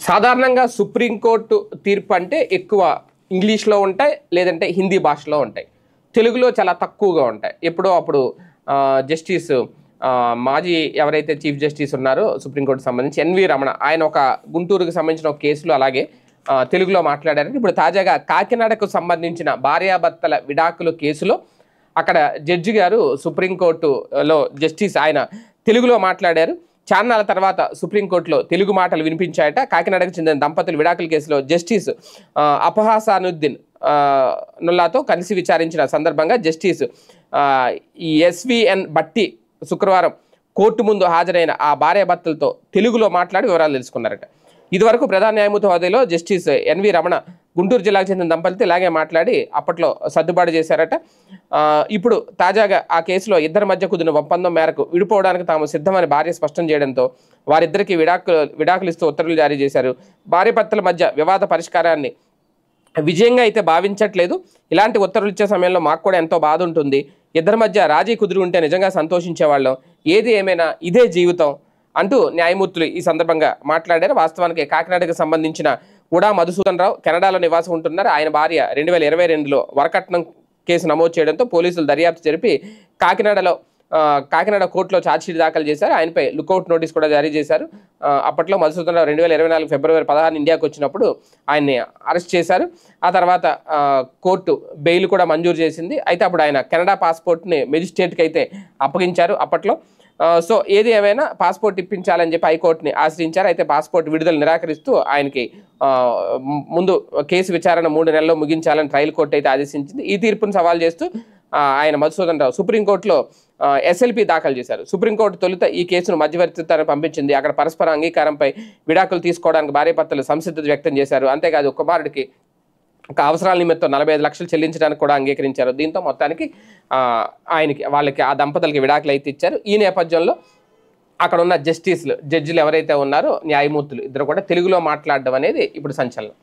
సాధారణంగా సుప్రీంకోర్టు తీర్పు అంటే ఎక్కువ ఇంగ్లీష్లో ఉంటాయి, లేదంటే హిందీ భాషలో ఉంటాయి. తెలుగులో చాలా తక్కువగా ఉంటాయి. ఎప్పుడో అప్పుడు జస్టిస్ మాజీ ఎవరైతే చీఫ్ జస్టిస్ ఉన్నారో సుప్రీంకోర్టుకు సంబంధించి ఎన్వి రమణ, ఆయన ఒక గుంటూరుకు సంబంధించిన ఒక కేసులో అలాగే తెలుగులో మాట్లాడారు. ఇప్పుడు తాజాగా కాకినాడకు సంబంధించిన భార్యాభర్తల విడాకుల కేసులో అక్కడ జడ్జి గారు సుప్రీంకోర్టులో జస్టిస్ ఆయన తెలుగులో మాట్లాడారు. చాన్నాళ్ళ తర్వాత సుప్రీంకోర్టులో తెలుగు మాటలు వినిపించాయట. కాకినాడకు చెందిన దంపతులు విడాకుల కేసులో జస్టిస్ అపహాసానుద్దీన్ నుల్లాతో కలిసి విచారించిన సందర్భంగా జస్టిస్ ఈ ఎస్విఎన్ బట్టి శుక్రవారం కోర్టు ముందు హాజరైన ఆ భార్యాభర్తలతో తెలుగులో మాట్లాడి వివరాలు తెలుసుకున్నారట. ఇదివరకు ప్రధాన న్యాయమూర్తి హోదాలో జస్టిస్ ఎన్వి రమణ గుంటూరు జిల్లాకు చెందిన దంపతులతో ఇలాగే మాట్లాడి అప్పట్లో సర్దుబాటు చేశారట. ఇప్పుడు తాజాగా ఆ కేసులో ఇద్దరి మధ్య కుదిరిన ఒప్పందం మేరకు విడిపోవడానికి తాము సిద్ధమని భార్య స్పష్టం చేయడంతో వారిద్దరికీ విడాకులు ఇస్తూ ఉత్తర్వులు జారీ చేశారు. భార్యాభర్తల మధ్య వివాద పరిష్కారాన్ని విజయంగా అయితే భావించట్లేదు. ఇలాంటి ఉత్తర్వులు ఇచ్చే సమయంలో మాకు కూడా ఎంతో బాధ ఉంటుంది. ఇద్దరి మధ్య రాజీ కుదిరి ఉంటే నిజంగా సంతోషించేవాళ్ళం. ఏది ఏమైనా ఇదే జీవితం అంటూ న్యాయమూర్తులు ఈ సందర్భంగా మాట్లాడారు. వాస్తవానికి కాకినాడకు సంబంధించిన ఉడా మధుసూదన్ రావు కెనడాలో నివాసం ఉంటున్నారు. ఆయన భార్య 2022లో వరకట్నం కేసు నమోదు చేయడంతో పోలీసులు దర్యాప్తు జరిపి కాకినాడ కోర్టులో ఛార్జ్షీట్ దాఖలు చేశారు. ఆయనపై లుకౌట్ నోటీస్ కూడా జారీ చేశారు. అప్పట్లో మధుసూదన్ రావు 2024 ఫిబ్రవరి 16 ఇండియాకు వచ్చినప్పుడు ఆయన్ని అరెస్ట్ చేశారు. ఆ తర్వాత కోర్టు బెయిల్ కూడా మంజూరు చేసింది. అయితే అప్పుడు ఆయన కెనడా పాస్పోర్ట్ని మెజిస్ట్రేట్కి అయితే అప్పగించారు అప్పట్లో. సో ఏది ఏమైనా పాస్పోర్ట్ ఇప్పించాలని చెప్పి హైకోర్టుని ఆశ్రయించారు. అయితే పాస్పోర్ట్ విడుదల నిరాకరిస్తూ ఆయనకి ముందు కేసు విచారణ 3 నెలల్లో ముగించాలని ట్రయల్ కోర్టు అయితే ఆదేశించింది. ఈ తీర్పును సవాల్ చేస్తూ ఆయన మధుసూదన్ రావు సుప్రీంకోర్టులో ఎస్ఎల్పి దాఖలు చేశారు. సుప్రీంకోర్టు తొలుత ఈ కేసును మధ్యవర్తిత్వానికి పంపించింది. అక్కడ పరస్పర అంగీకారంపై విడాకులు తీసుకోవడానికి భార్యాభర్తలు సంసిద్ధత వ్యక్తం చేశారు. అంతేకాదు కుమారుడికి ఒక అవసరాల నిమిత్తం 45 లక్షలు చెల్లించడానికి కూడా అంగీకరించారు. దీంతో మొత్తానికి వాళ్ళకి ఆ దంపతులకి విడాకులు అయితే ఇచ్చారు. ఈ నేపథ్యంలో అక్కడ ఉన్న జడ్జిలు ఎవరైతే ఉన్నారో న్యాయమూర్తులు ఇద్దరు కూడా తెలుగులో మాట్లాడడం అనేది ఇప్పుడు సంచలనం.